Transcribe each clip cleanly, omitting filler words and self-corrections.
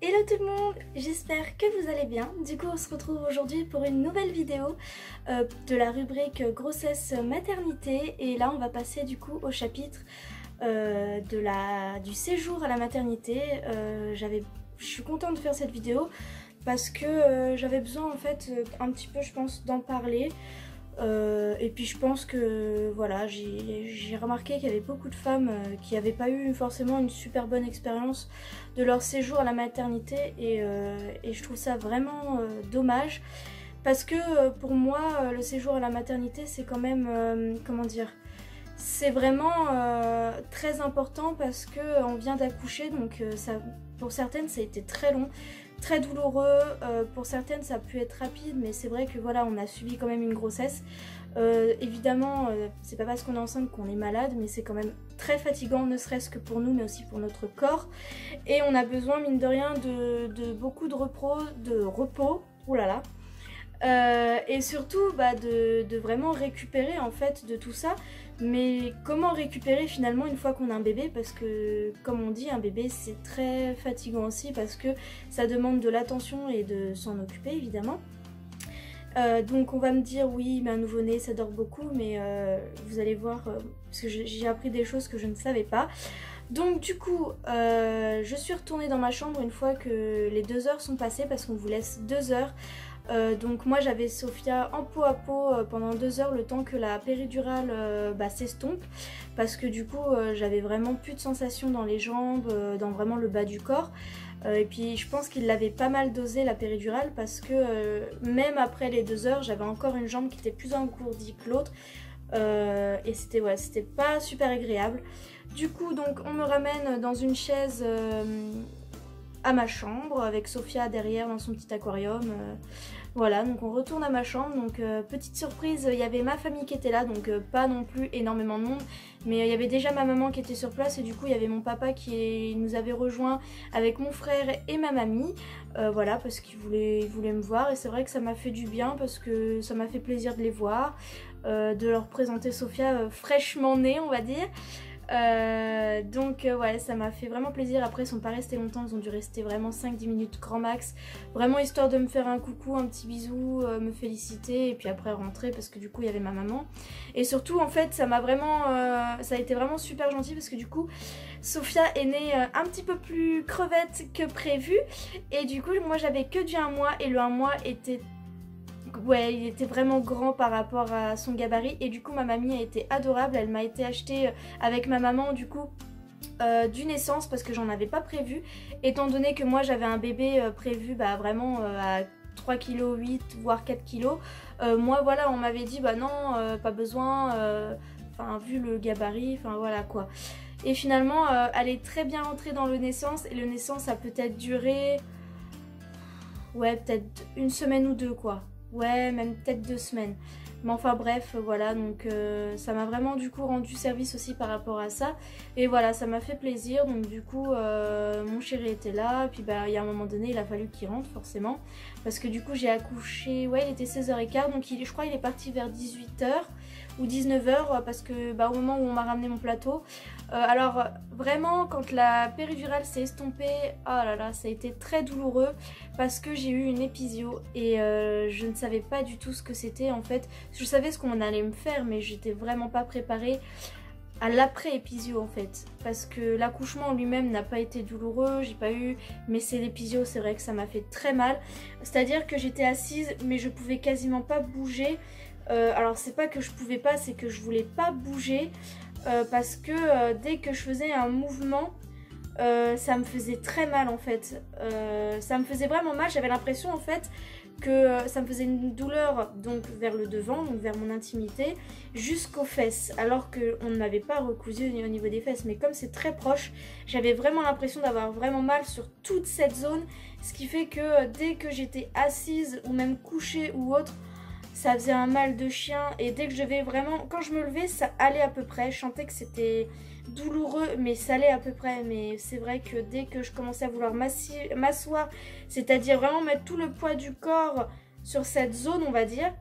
Hello tout le monde, j'espère que vous allez bien. Du coup on se retrouve aujourd'hui pour une nouvelle vidéo de la rubrique grossesse maternité. Et là on va passer du coup au chapitre du séjour à la maternité. Je suis contente de faire cette vidéo parce que j'avais besoin en fait un petit peu je pense d'en parler. Et puis je pense que voilà, j'ai remarqué qu'il y avait beaucoup de femmes qui n'avaient pas eu forcément une super bonne expérience de leur séjour à la maternité et je trouve ça vraiment dommage parce que pour moi le séjour à la maternité c'est quand même, comment dire, c'est vraiment très important parce qu'on vient d'accoucher donc ça, pour certaines ça a été très long. Très douloureux, pour certaines ça a pu être rapide mais c'est vrai que voilà on a subi quand même une grossesse. Évidemment c'est pas parce qu'on est enceinte qu'on est malade mais c'est quand même très fatigant, ne serait-ce que pour nous mais aussi pour notre corps, et on a besoin mine de rien de beaucoup de repos, oulala. Et surtout de vraiment récupérer en fait de tout ça. Mais comment récupérer finalement une fois qu'on a un bébé, parce que comme on dit un bébé c'est très fatigant aussi parce que ça demande de l'attention et de s'en occuper évidemment. Donc on va me dire oui mais un nouveau-né ça dort beaucoup, mais vous allez voir parce que j'ai appris des choses que je ne savais pas. Donc du coup je suis retournée dans ma chambre une fois que les 2 heures sont passées parce qu'on vous laisse 2 heures. Donc moi j'avais Sophia en peau à peau pendant 2 heures, le temps que la péridurale s'estompe, parce que du coup j'avais vraiment plus de sensations dans les jambes, dans vraiment le bas du corps. Et puis je pense qu'il l'avait pas mal dosé la péridurale parce que même après les 2 heures j'avais encore une jambe qui était plus engourdie que l'autre, et c'était pas super agréable. Du coup donc on me ramène dans une chaise à ma chambre avec Sophia derrière dans son petit aquarium. Voilà, donc on retourne à ma chambre. Donc petite surprise, il y avait ma famille qui était là, donc pas non plus énormément de monde, mais il y avait déjà ma maman qui était sur place et du coup il y avait mon papa qui nous avait rejoint avec mon frère et ma mamie. Voilà, parce qu'il voulait me voir et c'est vrai que ça m'a fait du bien parce que ça m'a fait plaisir de les voir, de leur présenter Sophia fraîchement née on va dire. Donc ouais, ça m'a fait vraiment plaisir. Après ils sont pas restés longtemps, ils ont dû rester vraiment 5-10 minutes grand max, vraiment histoire de me faire un coucou, un petit bisou, me féliciter et puis après rentrer parce que du coup il y avait ma maman. Et surtout en fait ça m'a vraiment ça a été vraiment super gentil parce que du coup Sophia est née un petit peu plus crevette que prévu et du coup moi j'avais que du 1 mois et le 1 mois était... ouais, il était vraiment grand par rapport à son gabarit et du coup ma mamie a été adorable, elle m'a été achetée avec ma maman du coup du naissance parce que j'en avais pas prévu étant donné que moi j'avais un bébé prévu vraiment à 3,8 kg voire 4 kg. Moi voilà on m'avait dit bah non pas besoin, enfin vu le gabarit, enfin voilà quoi. Et finalement elle est très bien rentrée dans le naissance et le naissance a peut-être duré ouais peut-être 1 semaine ou 2 quoi. Ouais, même peut-être 2 semaines. Mais enfin bref, voilà, donc ça m'a vraiment du coup rendu service aussi par rapport à ça. Et voilà, ça m'a fait plaisir. Donc du coup, mon chéri était là. Puis il y a un moment donné, il a fallu qu'il rentre forcément. Parce que du coup, j'ai accouché, ouais, il était 16h15. Donc je crois qu'il est parti vers 18h ou 19h. Parce que au moment où on m'a ramené mon plateau. Alors vraiment, quand la péridurale s'est estompée, oh là là, ça a été très douloureux. Parce que j'ai eu une épisio et je ne savais pas du tout ce que c'était en fait. Je savais ce qu'on allait me faire mais j'étais vraiment pas préparée à l'après-épisio en fait. Parce que l'accouchement en lui-même n'a pas été douloureux, j'ai pas eu... mais c'est l'épisio, c'est vrai que ça m'a fait très mal. C'est-à-dire que j'étais assise mais je pouvais quasiment pas bouger. Alors c'est pas que je pouvais pas, c'est que je voulais pas bouger parce que dès que je faisais un mouvement... ça me faisait très mal en fait, ça me faisait vraiment mal, j'avais l'impression en fait que ça me faisait une douleur donc vers le devant, donc vers mon intimité, jusqu'aux fesses, alors qu'on ne m'avait pas recousu au niveau des fesses, mais comme c'est très proche, j'avais vraiment l'impression d'avoir vraiment mal sur toute cette zone, ce qui fait que dès que j'étais assise ou même couchée ou autre, ça faisait un mal de chien et dès que je vais vraiment, quand je me levais ça allait à peu près, je sentais que c'était douloureux mais ça allait à peu près, mais c'est vrai que dès que je commençais à vouloir m'asseoir, c'est-à-dire vraiment mettre tout le poids du corps sur cette zone on va dire,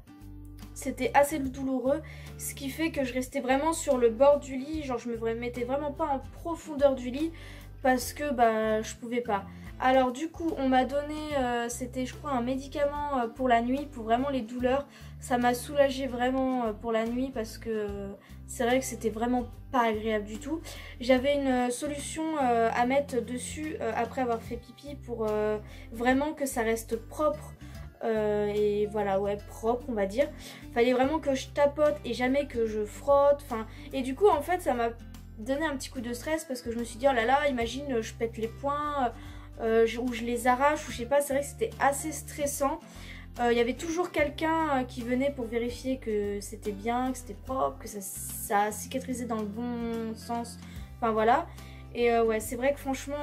c'était assez douloureux, ce qui fait que je restais vraiment sur le bord du lit, genre je me mettais vraiment pas en profondeur du lit parce que je pouvais pas. Alors du coup on m'a donné, c'était je crois un médicament pour la nuit, pour vraiment les douleurs. Ça m'a soulagé vraiment pour la nuit parce que c'est vrai que c'était vraiment pas agréable du tout. J'avais une solution à mettre dessus après avoir fait pipi pour vraiment que ça reste propre. Et voilà, ouais, propre on va dire. Fallait vraiment que je tapote et jamais que je frotte. Enfin, et du coup en fait ça m'a donné un petit coup de stress parce que je me suis dit oh là là, imagine je pète les poings ou je les arrache ou je sais pas. C'est vrai que c'était assez stressant. Il y avait toujours quelqu'un qui venait pour vérifier que c'était bien, que c'était propre, que ça cicatrisait dans le bon sens. Enfin voilà. Et ouais, c'est vrai que franchement,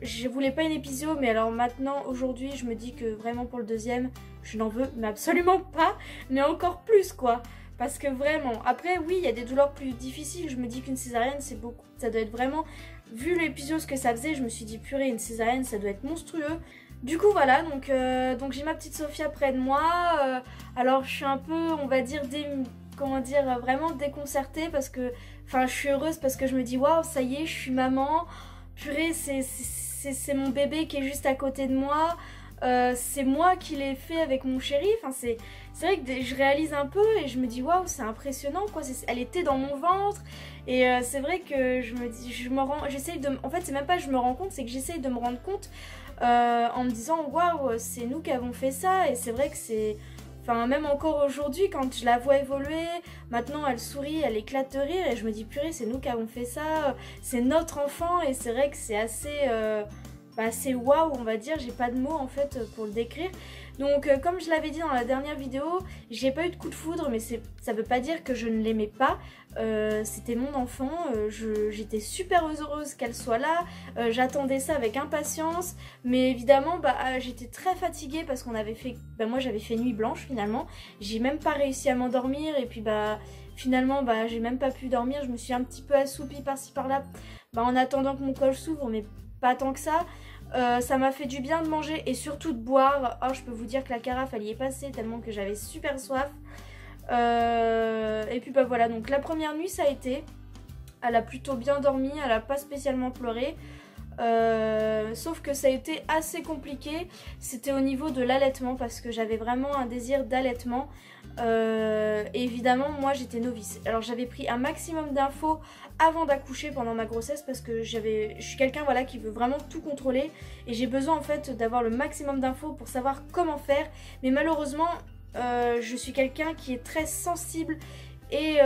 je voulais pas une épisio, mais alors maintenant, aujourd'hui, je me dis que vraiment pour le deuxième, je n'en veux mais absolument pas, mais encore plus quoi. Parce que vraiment, après oui, il y a des douleurs plus difficiles. Je me dis qu'une césarienne, c'est beaucoup, ça doit être vraiment, vu l'épisio ce que ça faisait, je me suis dit purée, une césarienne, ça doit être monstrueux. Du coup voilà, donc j'ai ma petite Sophia près de moi, alors je suis un peu, on va dire, comment dire, vraiment déconcertée parce que, enfin je suis heureuse parce que je me dis waouh, ça y est, je suis maman, purée, c'est mon bébé qui est juste à côté de moi, c'est moi qui l'ai fait avec mon chéri, enfin c'est vrai que je réalise un peu et je me dis waouh, c'est impressionnant quoi, elle était dans mon ventre. Et c'est vrai que je me dis, j'essaye de, en fait c'est même pas je me rends compte, c'est que j'essaye de me rendre compte en me disant waouh, c'est nous qui avons fait ça. Et c'est vrai que c'est, enfin même encore aujourd'hui quand je la vois évoluer, maintenant elle sourit, elle éclate de rire et je me dis purée, c'est nous qui avons fait ça, c'est notre enfant. Et c'est vrai que c'est assez waouh on va dire, j'ai pas de mots en fait pour le décrire. Donc comme je l'avais dit dans la dernière vidéo, j'ai pas eu de coup de foudre, mais ça veut pas dire que je ne l'aimais pas. C'était mon enfant, j'étais super heureuse qu'elle soit là, j'attendais ça avec impatience, mais évidemment j'étais très fatiguée parce qu'on avait fait, moi j'avais fait nuit blanche finalement, j'ai même pas réussi à m'endormir et puis finalement j'ai même pas pu dormir, je me suis un petit peu assoupie par-ci par-là en attendant que mon col s'ouvre, mais pas tant que ça. Ça m'a fait du bien de manger et surtout de boire. Oh, je peux vous dire que la carafe elle y est passée tellement que j'avais super soif. Et puis voilà, donc la première nuit ça a été. Elle a plutôt bien dormi, elle a pas spécialement pleuré. Sauf que ça a été assez compliqué. C'était au niveau de l'allaitement parce que j'avais vraiment un désir d'allaitement. Et évidemment moi j'étais novice, alors j'avais pris un maximum d'infos avant d'accoucher pendant ma grossesse parce que je suis quelqu'un voilà qui veut vraiment tout contrôler et j'ai besoin en fait d'avoir le maximum d'infos pour savoir comment faire. Mais malheureusement je suis quelqu'un qui est très sensible et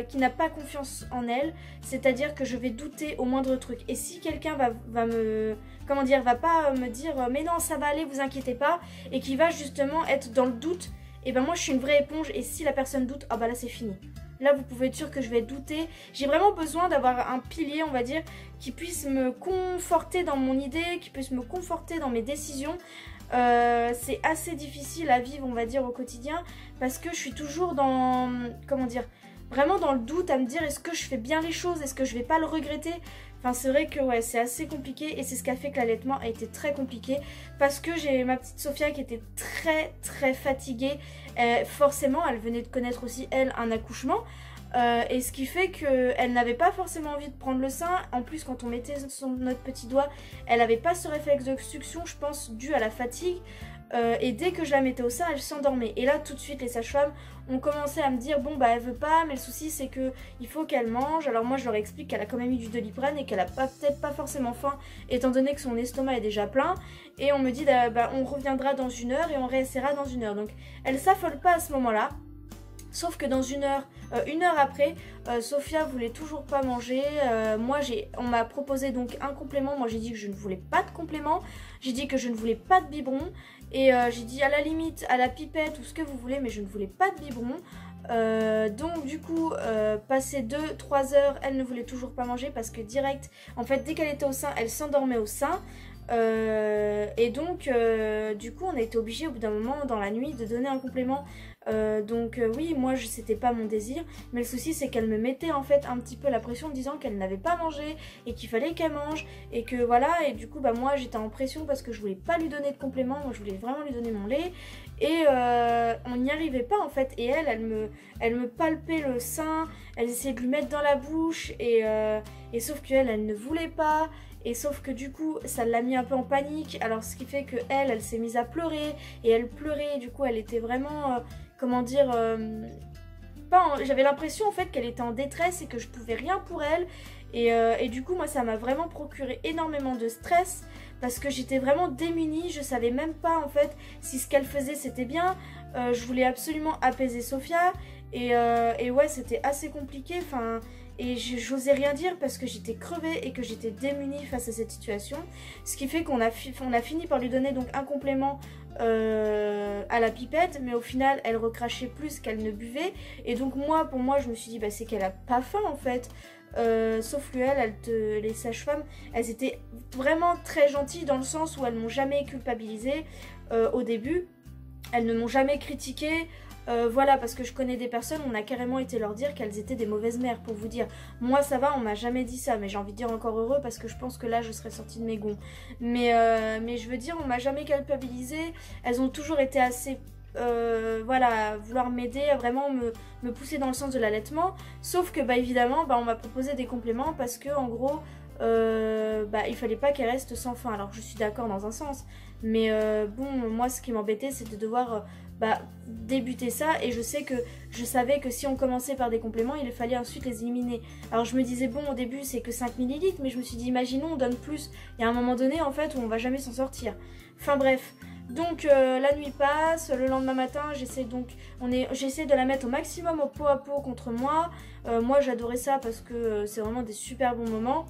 qui n'a pas confiance en elle, c'est-à-dire que je vais douter au moindre truc. Et si quelqu'un va me, comment dire, va pas me dire mais non ça va aller, vous inquiétez pas, et qui va justement être dans le doute, et moi je suis une vraie éponge et si la personne doute, ah là c'est fini. Là vous pouvez être sûr que je vais douter. J'ai vraiment besoin d'avoir un pilier on va dire qui puisse me conforter dans mon idée, qui puisse me conforter dans mes décisions. C'est assez difficile à vivre on va dire au quotidien parce que je suis toujours dans, comment dire, vraiment dans le doute à me dire est-ce que je fais bien les choses, est-ce que je vais pas le regretter. Enfin c'est vrai que ouais c'est assez compliqué et c'est ce qui a fait que l'allaitement a été très compliqué parce que j'ai ma petite Sophia qui était très fatiguée. Forcément elle venait de connaître aussi elle un accouchement et ce qui fait qu'elle n'avait pas forcément envie de prendre le sein. En plus quand on mettait notre petit doigt elle n'avait pas ce réflexe de succion, je pense dû à la fatigue. Et dès que je la mettais au sein elle s'endormait et là tout de suite les sages-femmes ont commencé à me dire bon elle veut pas mais le souci c'est que il faut qu'elle mange. Alors moi je leur explique qu'elle a quand même eu du Doliprane et qu'elle a peut-être pas forcément faim étant donné que son estomac est déjà plein et on me dit on reviendra dans 1 heure et on réessayera dans 1 heure. Donc elle s'affole pas à ce moment là. Sauf que dans 1 heure, 1 heure après, Sophia voulait toujours pas manger. On m'a proposé donc un complément. Moi j'ai dit que je ne voulais pas de complément. J'ai dit que je ne voulais pas de biberon. Et j'ai dit à la limite, à la pipette ou ce que vous voulez, mais je ne voulais pas de biberon. Donc du coup, passé 2-3 heures, elle ne voulait toujours pas manger parce que direct, en fait dès qu'elle était au sein, elle s'endormait au sein. Et donc du coup on a été obligé au bout d'un moment dans la nuit de donner un complément. Oui moi c'était pas mon désir, mais le souci c'est qu'elle me mettait en fait un petit peu la pression en me disant qu'elle n'avait pas mangé et qu'il fallait qu'elle mange et que voilà. Et du coup moi j'étais en pression parce que je voulais pas lui donner de complément, moi je voulais vraiment lui donner mon lait et on n'y arrivait pas en fait. Et elle me palpait le sein, elle essayait de lui mettre dans la bouche et sauf qu'elle ne voulait pas. et sauf que du coup ça l'a mis un peu en panique, alors ce qui fait que elle s'est mise à pleurer, et elle pleurait, et du coup elle était vraiment, comment dire, j'avais l'impression en fait qu'elle était en détresse et que je pouvais rien pour elle, et du coup moi ça m'a vraiment procuré énormément de stress, parce que j'étais vraiment démunie, je savais même pas en fait si ce qu'elle faisait c'était bien, je voulais absolument apaiser Sophia, et ouais c'était assez compliqué, enfin, et j'osais rien dire parce que j'étais crevée et que j'étais démunie face à cette situation, ce qui fait qu'on a fini par lui donner donc un complément à la pipette, mais au final elle recrachait plus qu'elle ne buvait, et donc pour moi je me suis dit bah c'est qu'elle a pas faim en fait. Sauf que les sages-femmes, elles étaient vraiment très gentilles dans le sens où elles m'ont jamais culpabilisée au début, elles ne m'ont jamais critiquée. Voilà, parce que je connais des personnes, on a carrément été leur dire qu'elles étaient des mauvaises mères, pour vous dire. Moi ça va, on m'a jamais dit ça, mais j'ai envie de dire encore heureux, parce que je pense que là je serais sortie de mes gonds. Mais je veux dire, on m'a jamais culpabilisée, elles ont toujours été assez... voilà, à vouloir m'aider, à vraiment me pousser dans le sens de l'allaitement, sauf que bah évidemment on m'a proposé des compléments parce que en gros il fallait pas qu'elle reste sans faim. Alors je suis d'accord dans un sens, mais bon, moi ce qui m'embêtait c'est de devoir débuter ça, et je savais que si on commençait par des compléments il fallait ensuite les éliminer. Alors je me disais bon, au début c'est que 5 millilitres, mais je me suis dit imaginons on donne plus, il y a un moment donné en fait où on va jamais s'en sortir. Enfin bref, donc la nuit passe, le lendemain matin j'essaie de la mettre au maximum au pot à pot contre moi. Moi j'adorais ça parce que c'est vraiment des super bons moments.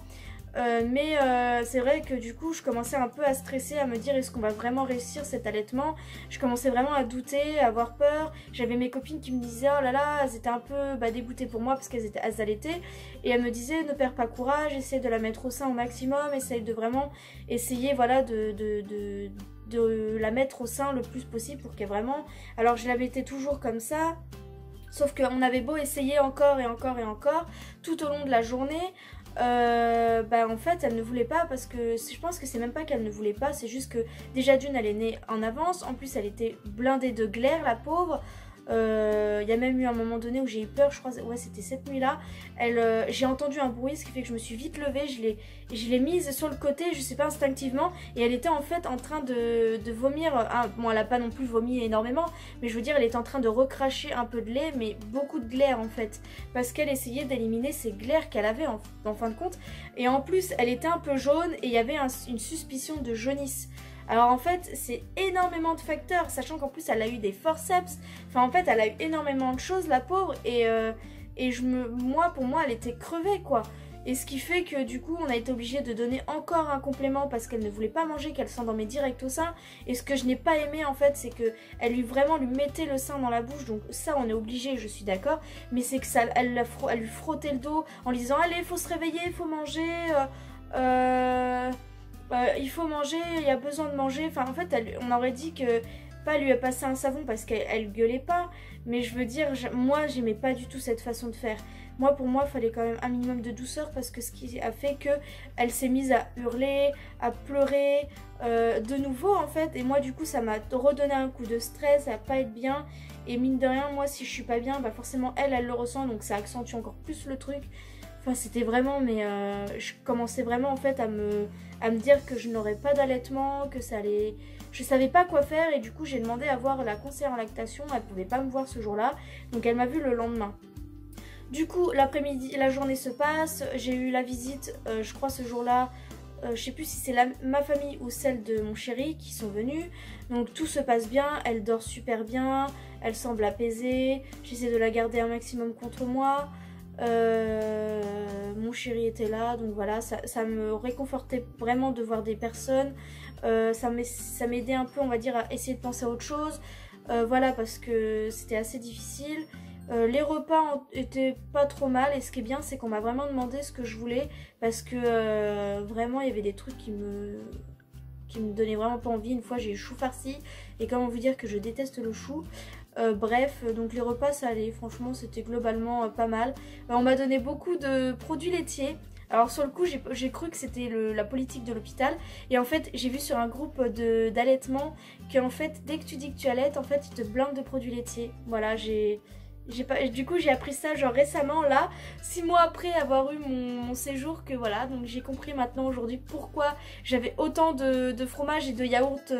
Mais c'est vrai que du coup je commençais un peu à stresser, à me dire est-ce qu'on va vraiment réussir cet allaitement. Je commençais vraiment à douter, à avoir peur. J'avais mes copines qui me disaient oh là là, elles étaient un peu dégoûtées pour moi parce qu'elles allaitaient, et elles me disaient ne perds pas courage, essaie de la mettre au sein au maximum, essaye de vraiment essayer voilà de la mettre au sein le plus possible pour qu'elle vraiment... Alors je l'avais été toujours comme ça, sauf qu'on avait beau essayer encore et encore et encore tout au long de la journée, en fait elle ne voulait pas, parce que je pense que c'est même pas qu'elle ne voulait pas, c'est juste que déjà d'une elle est née en avance, en plus elle était blindée de glaire la pauvre. Il y a même eu un moment donné où j'ai eu peur, je crois, ouais c'était cette nuit là, j'ai entendu un bruit, ce qui fait que je me suis vite levée, je l'ai mise sur le côté, je sais pas, instinctivement, et elle était en fait en train de vomir. Bon elle a pas non plus vomi énormément, mais je veux dire elle était en train de recracher un peu de lait, mais beaucoup de glaire en fait, parce qu'elle essayait d'éliminer ces glaires qu'elle avait en fin de compte, et en plus elle était un peu jaune et il y avait une suspicion de jaunisse. Alors en fait c'est énormément de facteurs, sachant qu'en plus elle a eu des forceps, enfin en fait elle a eu énormément de choses la pauvre, et pour moi elle était crevée quoi. Et ce qui fait que du coup on a été obligé de donner encore un complément parce qu'elle ne voulait pas manger, qu'elle s'endormait direct au sein. Et ce que je n'ai pas aimé en fait c'est que elle lui mettait le sein dans la bouche, donc ça on est obligé, je suis d'accord, mais c'est que ça, elle lui frottait le dos en lui disant allez faut se réveiller, il faut manger, il faut manger, il y a besoin de manger. Enfin en fait on aurait dit que pas lui passer un savon parce qu'elle gueulait pas, mais je veux dire moi j'aimais pas du tout cette façon de faire. Pour moi il fallait quand même un minimum de douceur, parce que ce qui a fait que elle s'est mise à hurler, à pleurer de nouveau en fait, et moi du coup ça m'a redonné un coup de stress, à pas être bien, et mine de rien moi si je suis pas bien forcément elle le ressent, donc ça accentue encore plus le truc. Enfin c'était vraiment, mais je commençais vraiment en fait à me dire que je n'aurais pas d'allaitement, que ça allait... Je savais pas quoi faire, et du coup j'ai demandé à voir la conseillère en lactation, elle pouvait pas me voir ce jour-là, donc elle m'a vue le lendemain. Du coup l'après-midi, la journée se passe, j'ai eu la visite, je crois ce jour-là, je sais plus si c'est ma famille ou celle de mon chéri qui sont venus, donc tout se passe bien, elle dort super bien, elle semble apaisée, j'essaie de la garder un maximum contre moi. Mon chéri était là, donc voilà, ça me réconfortait vraiment de voir des personnes, ça m'aidait un peu on va dire à essayer de penser à autre chose, voilà, parce que c'était assez difficile. Les repas étaient pas trop mal, et ce qui est bien c'est qu'on m'a vraiment demandé ce que je voulais, parce que vraiment il y avait des trucs qui me donnaient vraiment pas envie. Une fois j'ai eu chou farci, et comment vous dire que je déteste le chou. Bref, donc les repas ça allait, franchement c'était globalement pas mal. On m'a donné beaucoup de produits laitiers. Alors sur le coup j'ai cru que c'était la politique de l'hôpital, et en fait j'ai vu sur un groupe d'allaitement qu'en fait dès que tu dis que tu allaites, en fait ils te blindent de produits laitiers. Voilà, Du coup j'ai appris ça genre récemment là, 6 mois après avoir eu mon séjour, que voilà, donc j'ai compris maintenant aujourd'hui pourquoi j'avais autant de fromage et de yaourt,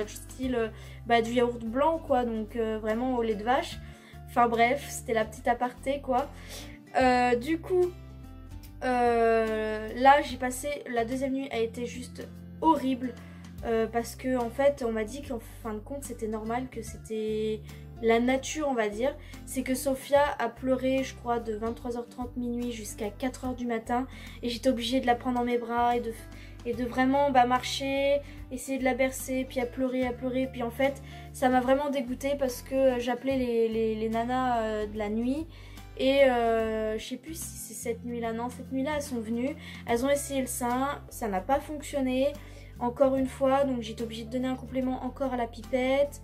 style du yaourt blanc quoi, donc vraiment au lait de vache. Enfin bref, c'était la petite aparté quoi. Du coup, là j'ai passé, la deuxième nuit a été juste horrible. Parce que en fait on m'a dit qu'en fin de compte c'était normal, que c'était la nature on va dire. C'est que Sophia a pleuré je crois de 23h30 minuit jusqu'à 4h du matin et j'étais obligée de la prendre dans mes bras et de vraiment marcher, essayer de la bercer, puis à pleurer, puis en fait ça m'a vraiment dégoûtée parce que j'appelais les nanas de la nuit. Et je sais plus si c'est cette nuit là, non cette nuit là elles sont venues, elles ont essayé le sein, ça n'a pas fonctionné. Encore une fois, donc j'étais obligée de donner un complément encore à la pipette.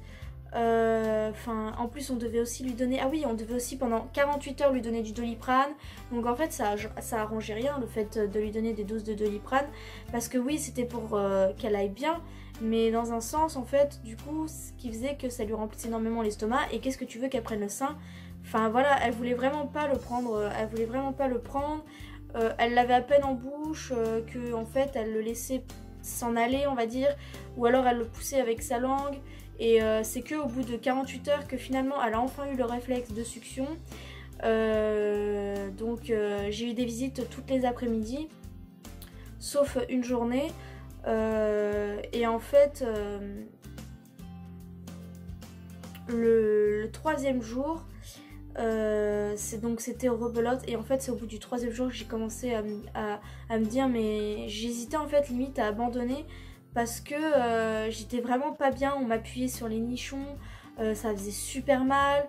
En plus on devait aussi lui donner, ah oui, on devait aussi pendant 48 heures lui donner du Doliprane. Donc en fait ça arrangeait rien le fait de lui donner des doses de Doliprane. Parce que oui, c'était pour qu'elle aille bien. Mais dans un sens en fait, du coup, ce qui faisait que ça lui remplissait énormément l'estomac. Et qu'est-ce que tu veux qu'elle prenne le sein? Enfin voilà, elle voulait vraiment pas le prendre. Elle l'avait à peine en bouche, que en fait elle le laissait s'en aller on va dire, ou alors elle le poussait avec sa langue, et c'est que au bout de 48 heures que finalement elle a enfin eu le réflexe de succion. J'ai eu des visites toutes les après-midi sauf une journée, et en fait le troisième jour, c'était au rebelote, et en fait c'est au bout du troisième jour que j'ai commencé à me dire, mais j'hésitais en fait limite à abandonner parce que j'étais vraiment pas bien. On m'appuyait sur les nichons, ça faisait super mal.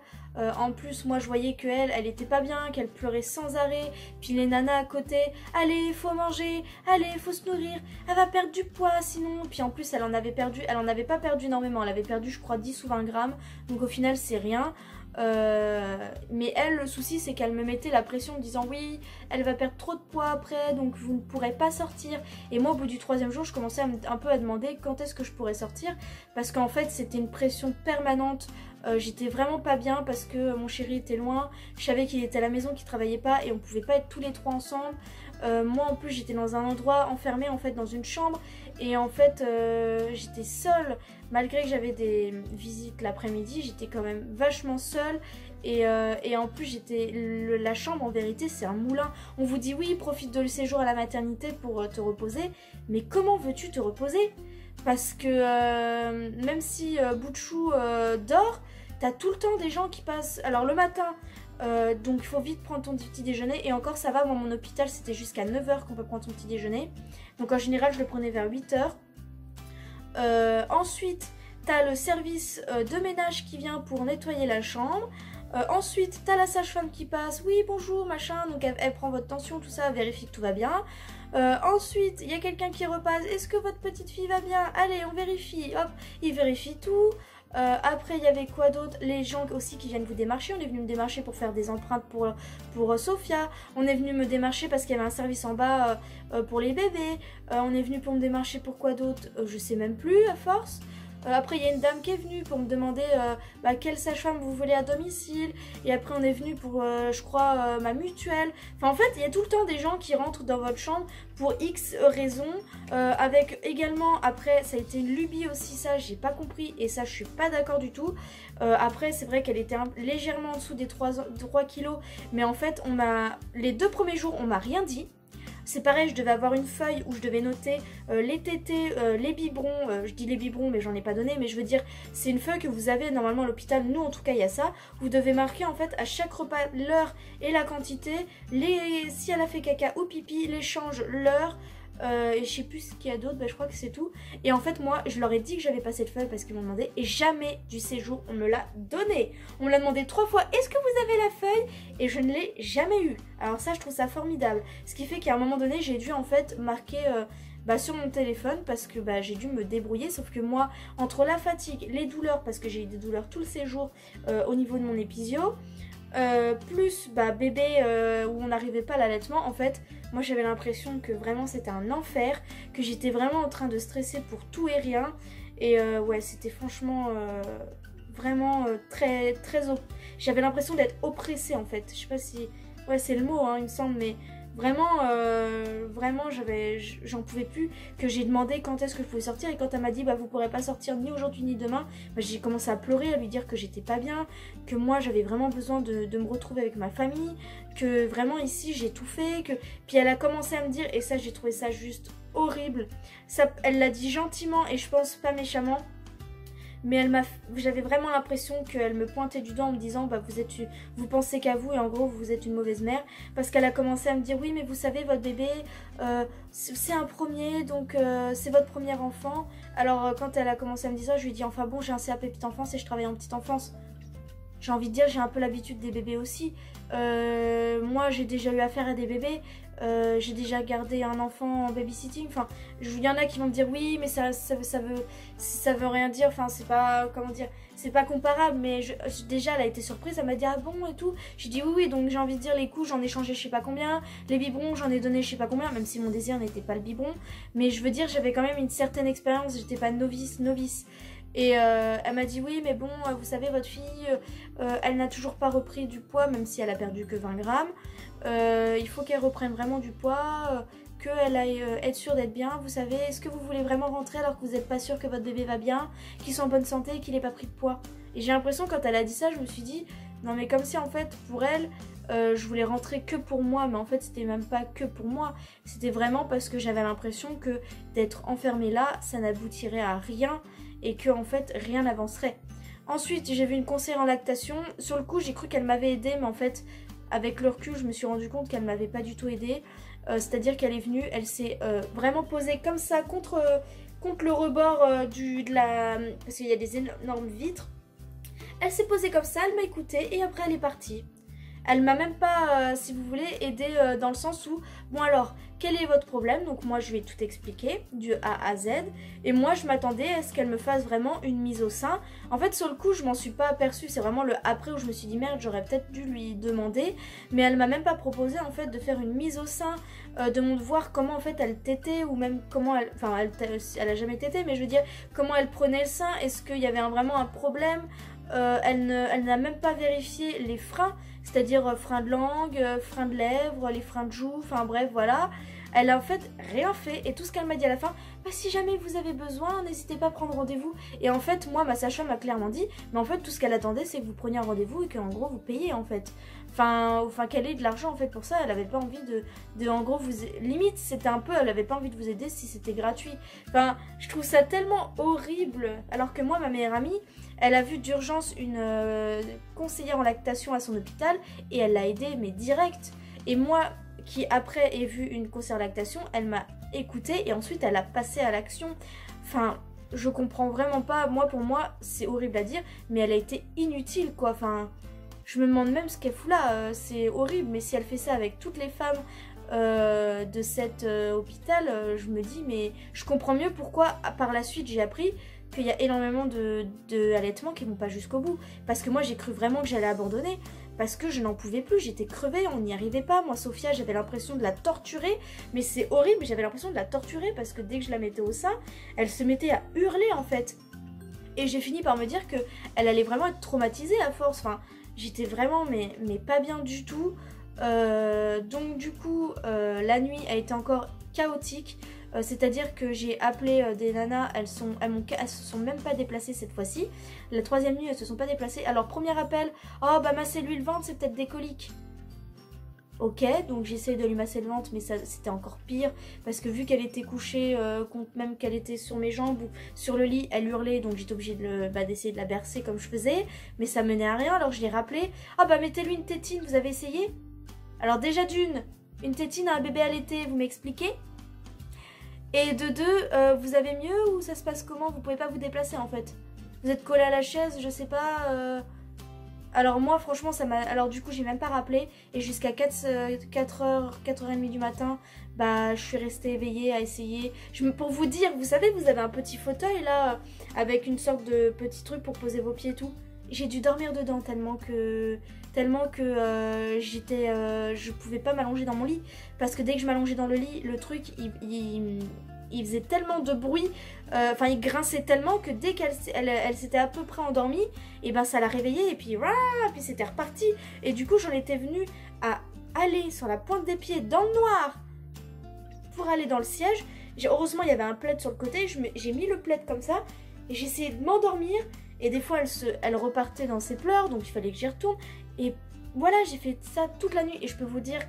En plus moi je voyais elle était pas bien, qu'elle pleurait sans arrêt, puis les nanas à côté, allez faut manger, allez faut se nourrir, elle va perdre du poids sinon. Puis en plus elle en avait pas perdu énormément, elle avait perdu je crois 10 ou 20 grammes, donc au final c'est rien. Mais elle, le souci c'est qu'elle me mettait la pression en me disant oui, elle va perdre trop de poids après, donc vous ne pourrez pas sortir. Et moi au bout du troisième jour je commençais un peu à demander quand est-ce que je pourrais sortir, parce qu'en fait c'était une pression permanente. J'étais vraiment pas bien parce que mon chéri était loin, je savais qu'il était à la maison, qu'il travaillait pas, et on pouvait pas être tous les trois ensemble. Moi en plus j'étais dans un endroit enfermé en fait, dans une chambre, et en fait j'étais seule. Malgré que j'avais des visites l'après-midi, j'étais quand même vachement seule. Et en plus la chambre en vérité c'est un moulin. On vous dit oui, profite de le séjour à la maternité pour te reposer, mais comment veux-tu te reposer? Parce que même si Boutchou dort, t'as tout le temps des gens qui passent. Alors le matin, donc il faut vite prendre ton petit déjeuner, et encore ça va, moi mon hôpital c'était jusqu'à 9h qu'on peut prendre son petit déjeuner. Donc en général je le prenais vers 8h. Ensuite t'as le service de ménage qui vient pour nettoyer la chambre. Ensuite t'as la sage-femme qui passe, oui bonjour machin, donc elle prend votre tension, tout ça, vérifie que tout va bien. Ensuite il y a quelqu'un qui repasse, est-ce que votre petite fille va bien? Allez on vérifie, hop, il vérifie tout. Après il y avait quoi d'autre? Les gens aussi qui viennent vous démarcher. On est venu me démarcher pour faire des empreintes pour Sophia. On est venu me démarcher parce qu'il y avait un service en bas pour les bébés. On est venu pour me démarcher pour quoi d'autre? Je sais même plus à force. Après il y a une dame qui est venue pour me demander quelle sage-femme vous voulez à domicile. Et après on est venu pour je crois ma mutuelle. Enfin en fait il y a tout le temps des gens qui rentrent dans votre chambre pour X raisons. Avec également, après ça a été une lubie aussi, ça j'ai pas compris, et ça je suis pas d'accord du tout. Après c'est vrai qu'elle était légèrement en dessous des 3 kilos, mais en fait les 2 premiers jours on m'a rien dit. C'est pareil, je devais avoir une feuille où je devais noter les tétés, les biberons. Je dis les biberons mais j'en ai pas donné, mais je veux dire c'est une feuille que vous avez normalement à l'hôpital. Nous en tout cas il y a ça. Vous devez marquer en fait à chaque repas l'heure et la quantité, si elle a fait caca ou pipi, l'échange, l'heure. Et je sais plus ce qu'il y a d'autre, je crois que c'est tout. Et en fait moi je leur ai dit que j'avais pas cette feuille parce qu'ils m'ont demandé, et jamais du séjour on me l'a donnée. On me l'a demandé 3 fois, est-ce que vous avez la feuille? Et je ne l'ai jamais eu. Alors ça je trouve ça formidable. Ce qui fait qu'à un moment donné j'ai dû en fait marquer sur mon téléphone, parce que j'ai dû me débrouiller. Sauf que moi, entre la fatigue, les douleurs, parce que j'ai eu des douleurs tout le séjour au niveau de mon épisio, plus bébé où on n'arrivait pas à l'allaitement, en fait moi j'avais l'impression que vraiment c'était un enfer, que j'étais vraiment en train de stresser pour tout et rien. Et ouais c'était franchement vraiment j'avais l'impression d'être oppressée en fait. Je sais pas si... Ouais, c'est le mot, hein, il me semble, mais vraiment, vraiment, j'en pouvais plus. Que j'ai demandé quand est-ce que je pouvais sortir, et quand elle m'a dit, bah vous pourrez pas sortir ni aujourd'hui ni demain, bah, j'ai commencé à pleurer, à lui dire que j'étais pas bien, que moi j'avais vraiment besoin de me retrouver avec ma famille, que vraiment ici j'ai tout fait, que... Puis elle a commencé à me dire, et ça j'ai trouvé ça juste horrible, ça, elle l'a dit gentiment et je pense pas méchamment, mais j'avais vraiment l'impression qu'elle me pointait du doigt en me disant bah vous pensez qu'à vous et en gros vous êtes une mauvaise mère, parce qu'elle a commencé à me dire oui mais vous savez votre bébé c'est un premier, donc c'est votre premier enfant. Alors quand elle a commencé à me dire ça, je lui ai dit enfin bon, j'ai un CAP petite enfance et je travaille en petite enfance. J'ai envie de dire, j'ai un peu l'habitude des bébés aussi. Moi j'ai déjà eu affaire à des bébés. J'ai déjà gardé un enfant en babysitting. Enfin, il y en a qui vont me dire oui, mais ça veut rien dire. Enfin, c'est pas, comment dire, c'est pas comparable. Mais déjà, elle a été surprise. Elle m'a dit ah bon et tout. J'ai dit oui, oui. Donc j'ai envie de dire les couches, j'en ai changé je sais pas combien. Les biberons, j'en ai donné je sais pas combien. Même si mon désir n'était pas le biberon. Mais je veux dire, j'avais quand même une certaine expérience. J'étais pas novice. Et elle m'a dit oui mais bon vous savez votre fille elle n'a toujours pas repris du poids même si elle a perdu que 20 grammes. Il faut qu'elle reprenne vraiment du poids, qu'elle aille être sûre d'être bien. Vous savez, est-ce que vous voulez vraiment rentrer alors que vous n'êtes pas sûr que votre bébé va bien, qu'il soit en bonne santé et qu'il n'ait pas pris de poids? Et j'ai l'impression quand elle a dit ça je me suis dit non mais comme si en fait pour elle je voulais rentrer que pour moi, mais en fait c'était même pas que pour moi, c'était vraiment parce que j'avais l'impression que d'être enfermée là ça n'aboutirait à rien et que en fait rien n'avancerait. Ensuite j'ai vu une conseillère en lactation. Sur le coup j'ai cru qu'elle m'avait aidée, mais en fait avec le recul je me suis rendu compte qu'elle m'avait pas du tout aidée. C'est à dire qu'elle est venue, elle s'est vraiment posée comme ça contre le rebord parce qu'il y a des énormes vitres. Elle s'est posée comme ça, elle m'a écoutée et après elle est partie. Elle m'a même pas, si vous voulez, aidé dans le sens où, bon alors, quel est votre problème? Donc moi je vais tout expliquer, du A à Z. Et moi je m'attendais à ce qu'elle me fasse vraiment une mise au sein. En fait sur le coup je m'en suis pas aperçue, c'est vraiment le après où je me suis dit merde, j'aurais peut-être dû lui demander. Mais elle m'a même pas proposé en fait de faire une mise au sein, de me voir comment en fait elle tétait, ou même comment elle, enfin elle a jamais tété, mais je veux dire comment elle prenait le sein, est-ce qu'il y avait vraiment un problème. Elle n'a même pas vérifié les freins, c'est-à-dire frein de langue, frein de lèvres, les freins de joue, enfin bref voilà. Elle a en fait rien fait et tout ce qu'elle m'a dit à la fin, bah, si jamais vous avez besoin, n'hésitez pas à prendre rendez-vous. Et en fait moi ma sage-femme m'a clairement dit, mais en fait tout ce qu'elle attendait c'est que vous preniez un rendez-vous et qu'en gros vous payez en fait. Enfin qu'elle ait de l'argent en fait pour ça, elle avait pas envie de en gros vous... Limite c'était un peu, elle avait pas envie de vous aider si c'était gratuit. Enfin je trouve ça tellement horrible, alors que moi ma meilleure amie, elle a vu d'urgence une conseillère en lactation à son hôpital et elle l'a aidée mais direct. Et moi qui après ai vu une conseillère en lactation, elle m'a écoutée et ensuite elle a passé à l'action. Enfin je comprends vraiment pas, moi pour moi c'est horrible à dire mais elle a été inutile quoi. Enfin je me demande même ce qu'elle fout là, c'est horrible, mais si elle fait ça avec toutes les femmes de cet hôpital, je me dis mais je comprends mieux pourquoi par la suite j'ai appris qu'il y a énormément de allaitements qui vont pas jusqu'au bout. Parce que moi j'ai cru vraiment que j'allais abandonner, parce que je n'en pouvais plus, j'étais crevée, on n'y arrivait pas. Moi Sophia j'avais l'impression de la torturer, mais c'est horrible, j'avais l'impression de la torturer parce que dès que je la mettais au sein, elle se mettait à hurler en fait. Et j'ai fini par me dire que elle allait vraiment être traumatisée à force, enfin j'étais vraiment mais pas bien du tout. Donc du coup la nuit a été encore chaotique. C'est-à-dire que j'ai appelé des nanas, elles se sont même pas déplacées cette fois-ci. La troisième nuit, elles se sont pas déplacées. Alors premier appel, oh bah masser-lui le ventre, c'est peut-être des coliques. Ok, donc j'essaie de lui masser le ventre, mais c'était encore pire. Parce que vu qu'elle était couchée, même qu'elle était sur mes jambes ou sur le lit, elle hurlait. Donc j'étais obligée d'essayer de la bercer comme je faisais. Mais ça menait à rien, alors je l'ai rappelé. Ah bah mettez-lui une tétine, vous avez essayé? Alors déjà une tétine à un bébé allaité, vous m'expliquez? Et de deux, vous avez mieux ou ça se passe comment? Vous pouvez pas vous déplacer en fait. Vous êtes collé à la chaise, je sais pas. Alors moi franchement ça m'a... Alors du coup j'ai même pas rappelé. Et jusqu'à 4h30 du matin, bah je suis restée éveillée à essayer. Pour vous dire, vous savez vous avez un petit fauteuil là, avec une sorte de petit truc pour poser vos pieds et tout. J'ai dû dormir dedans tellement que je pouvais pas m'allonger dans mon lit. Parce que dès que je m'allongeais dans le lit, le truc il il faisait tellement de bruit, enfin il grinçait tellement que dès qu'elle elle s'était à peu près endormie, et ben ça l'a réveillée et puis c'était reparti. Et du coup j'en étais venue à aller sur la pointe des pieds dans le noir pour aller dans le siège. Heureusement il y avait un plaid sur le côté, j'ai mis le plaid comme ça et j'essayais de m'endormir. Et des fois elle repartait dans ses pleurs, donc il fallait que j'y retourne. Et voilà, j'ai fait ça toute la nuit et je peux vous dire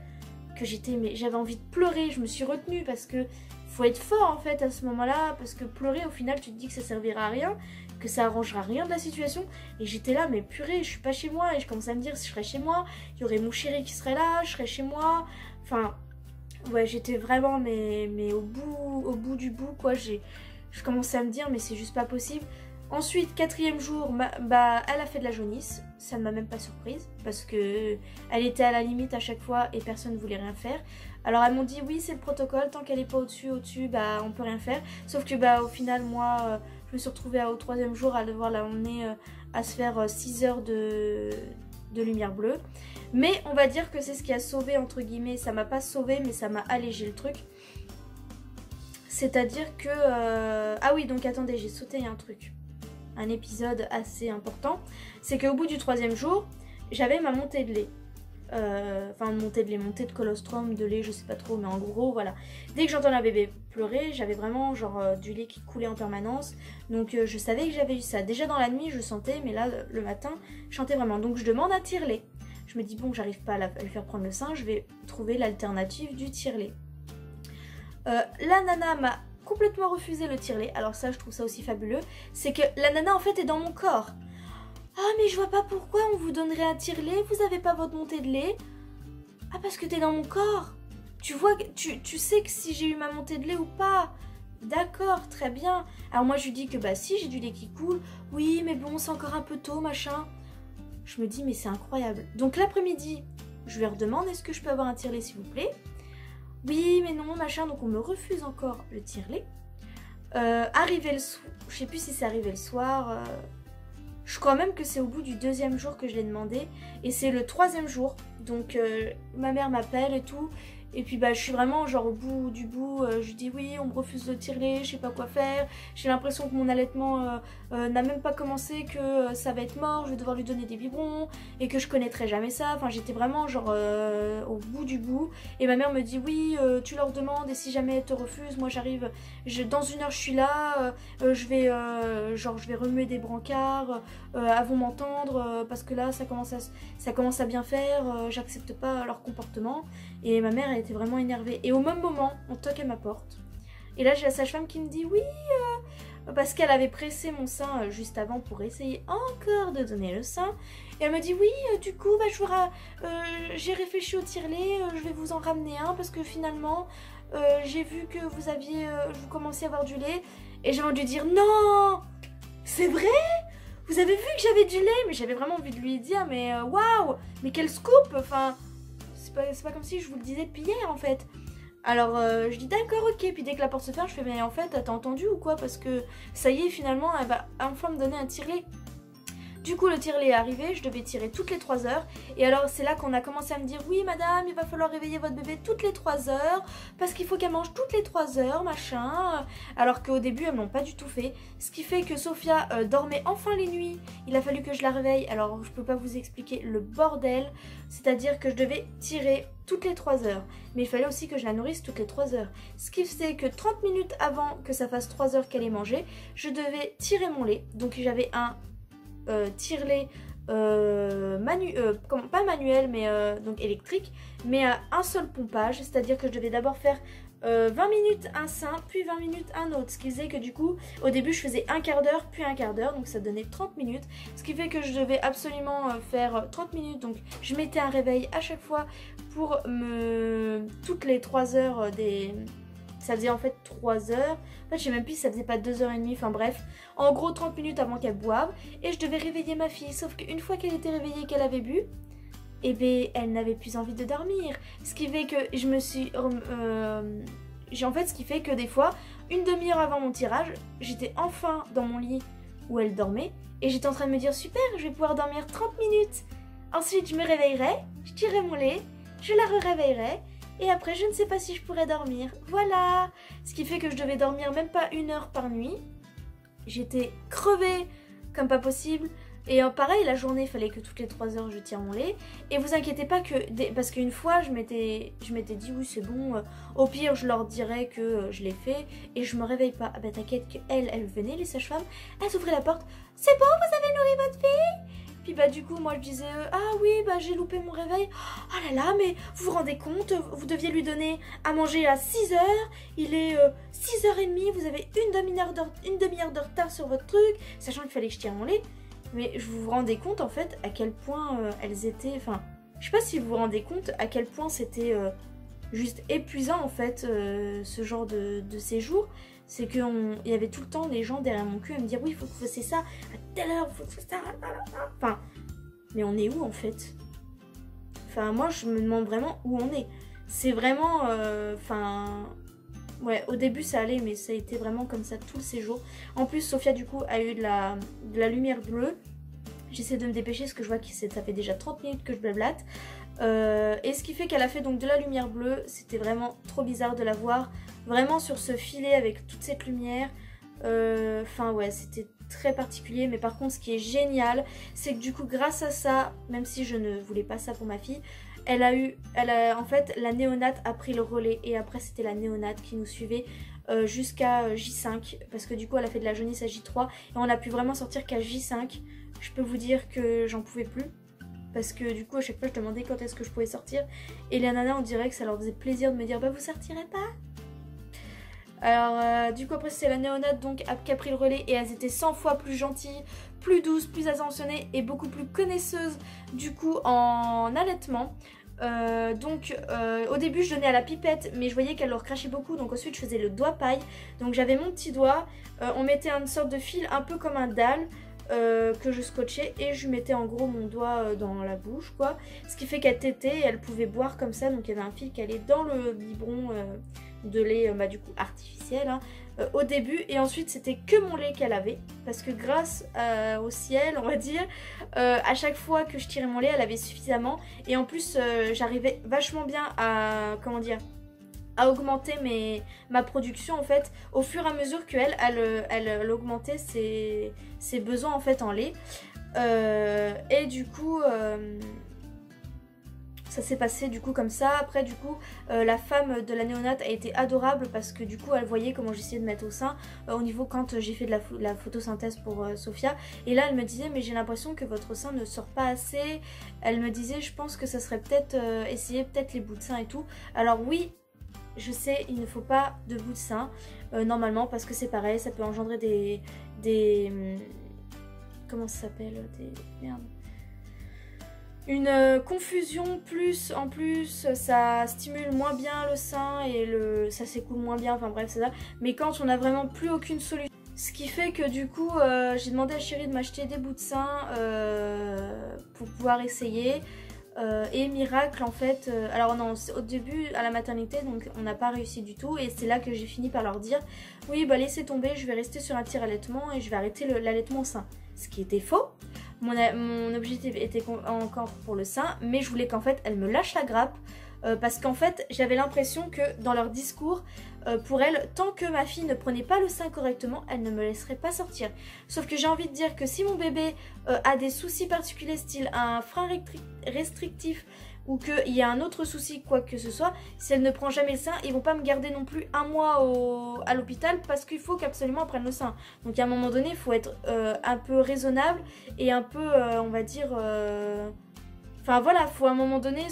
que j'avais envie de pleurer. Je me suis retenue parce que faut être fort en fait à ce moment-là, parce que pleurer au final tu te dis que ça servira à rien, que ça arrangera rien de la situation. Et j'étais là, mais purée, je suis pas chez moi. Et je commençais à me dire, si je serais chez moi, il y aurait mon chéri qui serait là, je serais chez moi. Enfin, ouais, j'étais vraiment mais au bout du bout quoi. Je commençais à me dire, mais c'est juste pas possible. Ensuite, 4e jour, elle a fait de la jaunisse. Ça ne m'a même pas surprise parce que elle était à la limite à chaque fois et personne ne voulait rien faire. Alors elles m'ont dit oui, c'est le protocole, tant qu'elle n'est pas au-dessus, bah on peut rien faire. Sauf que au final, moi, je me suis retrouvée au 3e jour à devoir l'emmener à se faire 6 heures de lumière bleue. Mais on va dire que c'est ce qui a sauvé, entre guillemets, ça m'a pas sauvé, mais ça m'a allégé le truc. C'est-à-dire que... Ah oui, donc attendez, j'ai sauté un truc. Un épisode assez important, c'est qu'au bout du 3e jour, j'avais ma montée de lait. Enfin, montée de colostrum, de lait, je sais pas trop, mais en gros, voilà. Dès que j'entendais un bébé pleurer, j'avais vraiment genre du lait qui coulait en permanence. Donc je savais que j'avais eu ça. Déjà dans la nuit, je sentais, mais là, le matin, je sentais vraiment. Donc je demande un tire-lait. Je me dis, bon, j'arrive pas à lui faire prendre le sein, je vais trouver l'alternative du tire-lait. La nana m'a complètement refusé le tire-lait. Alors ça, je trouve ça aussi fabuleux. C'est que la nana, en fait, est dans mon corps. Ah, mais je vois pas pourquoi on vous donnerait un tire-lait. Vous avez pas votre montée de lait. Ah, parce que t'es dans mon corps. Tu vois, tu sais que si j'ai eu ma montée de lait ou pas. D'accord, très bien. Alors moi, je lui dis que bah si, j'ai du lait qui coule. Oui, mais bon, c'est encore un peu tôt, machin. Je me dis, mais c'est incroyable. Donc l'après-midi, je lui redemande, est-ce que je peux avoir un tire-lait, s'il vous plaît? Oui, mais non, machin, donc on me refuse encore le tire-lait. Arrivé le soir, je sais plus si c'est arrivé le soir, je crois même que c'est au bout du 2e jour que je l'ai demandé. Et c'est le 3e jour, donc ma mère m'appelle et tout. Et puis bah je suis vraiment genre au bout du bout, je dis oui, on me refuse le tire-lait, je sais pas quoi faire. J'ai l'impression que mon allaitement n'a même pas commencé, que ça va être mort, je vais devoir lui donner des biberons et que je connaîtrais jamais ça. Enfin j'étais vraiment genre au bout du bout. Et ma mère me dit oui, tu leur demandes et si jamais elles te refusent, moi j'arrive, dans 1 heure je suis là, je vais remuer des brancards, elles vont m'entendre parce que là ça commence à bien faire, j'accepte pas leur comportement. Et ma mère elle était vraiment énervée. Et au même moment, on toque à ma porte. Et là, j'ai la sage-femme qui me dit oui, parce qu'elle avait pressé mon sein juste avant pour essayer encore de donner le sein. Et elle me dit oui, du coup, bah, j'ai réfléchi au tire-lait, je vais vous en ramener un parce que finalement, j'ai vu que vous commenciez à avoir du lait. Et j'ai envie de lui dire non, c'est vrai? Vous avez vu que j'avais du lait? Mais j'avais vraiment envie de lui dire, mais waouh, mais quel scoop! Enfin, c'est pas comme si je vous le disais depuis hier en fait. Alors je dis d'accord, ok, puis dès que la porte se ferme, je fais mais en fait t'as entendu ou quoi? Parce que ça y est, finalement elle va enfin me donner un tire-lait. Du coup le tire-lait est arrivé, je devais tirer toutes les 3 heures. Et alors c'est là qu'on a commencé à me dire oui madame, il va falloir réveiller votre bébé toutes les 3 heures parce qu'il faut qu'elle mange toutes les 3 heures, machin. Alors qu'au début elles n'ont pas du tout fait. Ce qui fait que Sophia dormait enfin les nuits. Il a fallu que je la réveille. Alors je peux pas vous expliquer le bordel. C'est-à-dire que je devais tirer toutes les 3 heures. Mais il fallait aussi que je la nourrisse toutes les 3 heures. Ce qui faisait que 30 minutes avant que ça fasse 3 heures qu'elle ait mangé, je devais tirer mon lait. Donc j'avais un tire-lait pas manuel mais donc électrique, mais à un seul pompage, c'est-à-dire que je devais d'abord faire 20 minutes un sein, puis 20 minutes un autre, ce qui faisait que du coup au début je faisais un quart d'heure puis un quart d'heure, donc ça donnait 30 minutes, ce qui fait que je devais absolument faire 30 minutes, donc je mettais un réveil à chaque fois pour toutes les 3 heures ça faisait en fait 3 heures. En fait, je sais même plus si ça faisait pas 2h30. Enfin bref, en gros 30 minutes avant qu'elle boive. Et je devais réveiller ma fille. Sauf qu'une fois qu'elle était réveillée et qu'elle avait bu, eh bien, elle n'avait plus envie de dormir. Ce qui fait que je me suis... en fait, ce qui fait que des fois, une demi-heure avant mon tirage, j'étais enfin dans mon lit où elle dormait. Et j'étais en train de me dire, super, je vais pouvoir dormir 30 minutes. Ensuite, je me réveillerai, je tirerai mon lait, je la réveillerai. Et après, je ne sais pas si je pourrais dormir. Voilà, Ce qui fait que je devais dormir même pas 1 heure par nuit. J'étais crevée comme pas possible. Et pareil, la journée, il fallait que toutes les 3 heures je tire mon lait. Et vous inquiétez pas que, parce qu'une fois je m'étais dit oui c'est bon, au pire je leur dirais que je l'ai fait et je me réveille pas. Ah bah t'inquiète qu'elles venaient, les sages-femmes, elles ouvraient la porte, c'est bon vous avez nourri votre fille? Puis bah du coup moi je disais ah oui bah j'ai loupé mon réveil. Oh là là mais vous vous rendez compte, vous deviez lui donner à manger à 6 heures, il est 6h30, vous avez une demi-heure de retard sur votre truc, sachant qu'il fallait que je tire mon lait. Mais je vous rendez compte en fait à quel point elles étaient... Enfin, je sais pas si vous vous rendez compte à quel point c'était juste épuisant en fait ce genre de séjour. C'est qu'il y avait tout le temps des gens derrière mon cul à me dire oui il faut que vous fassiez ça à telle heure, il faut que vous fassiez ça... Enfin, mais on est où en fait? Enfin moi je me demande vraiment où on est. C'est vraiment... Enfin... Ouais, au début ça allait, mais ça a été vraiment comme ça tout le séjour. En plus, Sophia du coup a eu de la lumière bleue. J'essaie de me dépêcher parce que je vois que ça fait déjà 30 minutes que je blablate. Et ce qui fait qu'elle a fait donc de la lumière bleue. C'était vraiment trop bizarre de la voir vraiment sur ce filet avec toute cette lumière. Enfin ouais, c'était très particulier. Mais par contre, ce qui est génial, c'est que du coup, grâce à ça, même si je ne voulais pas ça pour ma fille, en fait, la néonate a pris le relais et après c'était la néonate qui nous suivait jusqu'à J5 parce que du coup elle a fait de la jaunisse à J3 et on a pu vraiment sortir qu'à J5. Je peux vous dire que j'en pouvais plus parce que du coup à chaque fois je demandais quand est-ce que je pouvais sortir et les nanas on dirait que ça leur faisait plaisir de me dire bah vous sortirez pas. Alors du coup après c'est la néonate donc qui a pris le relais et elles étaient 100 fois plus gentilles, plus douces, plus attentionnées et beaucoup plus connaisseuses du coup en allaitement. Au début je donnais à la pipette mais je voyais qu'elle leur crachait beaucoup donc ensuite je faisais le doigt paille. Donc j'avais mon petit doigt, on mettait une sorte de fil un peu comme un dalle que je scotchais et je mettais en gros mon doigt dans la bouche quoi. Ce qui fait qu'elle tétait et elle pouvait boire comme ça donc il y avait un fil qui allait dans le biberon de lait du coup artificiel hein, au début et ensuite c'était que mon lait qu'elle avait parce que grâce au ciel on va dire à chaque fois que je tirais mon lait elle avait suffisamment et en plus j'arrivais vachement bien à comment dire à augmenter ma production en fait au fur et à mesure qu'elle elle augmentait ses besoins en fait en lait et du coup ça s'est passé du coup comme ça. Après du coup la femme de la néonate a été adorable parce que du coup elle voyait comment j'essayais de mettre au sein au niveau quand j'ai fait de la photosynthèse pour Sophia et là elle me disait mais j'ai l'impression que votre sein ne sort pas assez. Elle me disait je pense que ça serait peut-être essayer peut-être les bouts de sein et tout. Alors oui je sais il ne faut pas de bouts de sein normalement parce que c'est pareil ça peut engendrer des comment ça s'appelle merde une confusion plus en plus ça stimule moins bien le sein et ça s'écoule moins bien enfin bref c'est ça mais quand on n'a vraiment plus aucune solution ce qui fait que du coup j'ai demandé à Chérie de m'acheter des bouts de sein pour pouvoir essayer et miracle en fait alors non au début à la maternité donc on n'a pas réussi du tout et c'est là que j'ai fini par leur dire oui bah laissez tomber je vais rester sur un tire-allaitement et je vais arrêter l'allaitement au sein ce qui était faux. Mon objectif était encore pour le sein mais je voulais qu'en fait elle me lâche la grappe parce qu'en fait j'avais l'impression que dans leur discours pour elle tant que ma fille ne prenait pas le sein correctement elle ne me laisserait pas sortir sauf que j'ai envie de dire que si mon bébé a des soucis particuliers style un frein restrictif ou qu'il y a un autre souci quoi que ce soit si elle ne prend jamais le sein ils vont pas me garder non plus un mois à l'hôpital parce qu'il faut qu'absolument elle prenne le sein donc à un moment donné il faut être un peu raisonnable et un peu on va dire enfin voilà, faut à un moment donné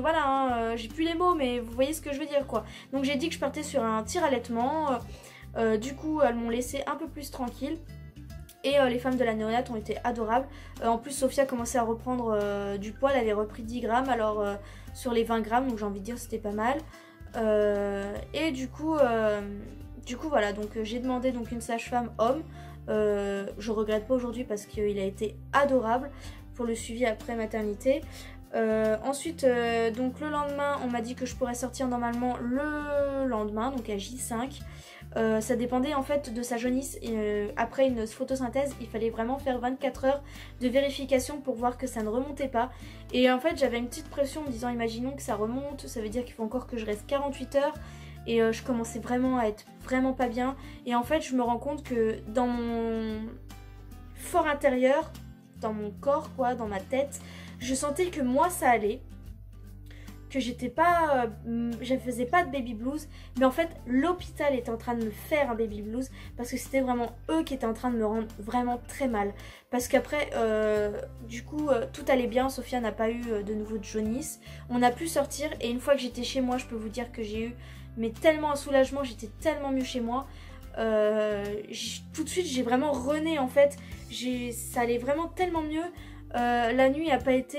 voilà, hein, j'ai plus les mots, mais vous voyez ce que je veux dire quoi. Donc j'ai dit que je partais sur un tire-allaitement. Du coup, elles m'ont laissé un peu plus tranquille. Et les femmes de la néonate ont été adorables. En plus, Sophia commençait à reprendre du poids. Elle avait repris 10 grammes, alors sur les 20 grammes, donc j'ai envie de dire c'était pas mal. Et du coup voilà, donc j'ai demandé donc une sage-femme homme. Je regrette pas aujourd'hui parce qu'il a été adorable pour le suivi après maternité. Ensuite donc le lendemain on m'a dit que je pourrais sortir normalement le lendemain donc à J5. Ça dépendait en fait de sa jaunisse et après une photosynthèse il fallait vraiment faire 24 heures de vérification pour voir que ça ne remontait pas et en fait j'avais une petite pression en me disant imaginons que ça remonte, ça veut dire qu'il faut encore que je reste 48 heures et je commençais vraiment à être vraiment pas bien. Et en fait je me rends compte que dans mon fort intérieur, dans mon corps quoi, dans ma tête, je sentais que moi ça allait, que j'étais pas, je faisais pas de baby blues, mais en fait l'hôpital était en train de me faire un baby blues parce que c'était vraiment eux qui étaient en train de me rendre vraiment très mal. Parce qu'après, du coup, tout allait bien, Sophia n'a pas eu de nouveau de jaunisse, on a pu sortir et une fois que j'étais chez moi, je peux vous dire que j'ai eu mais tellement un soulagement, j'étais tellement mieux chez moi. Tout de suite j'ai vraiment rené en fait, ça allait vraiment tellement mieux. La nuit a pas été,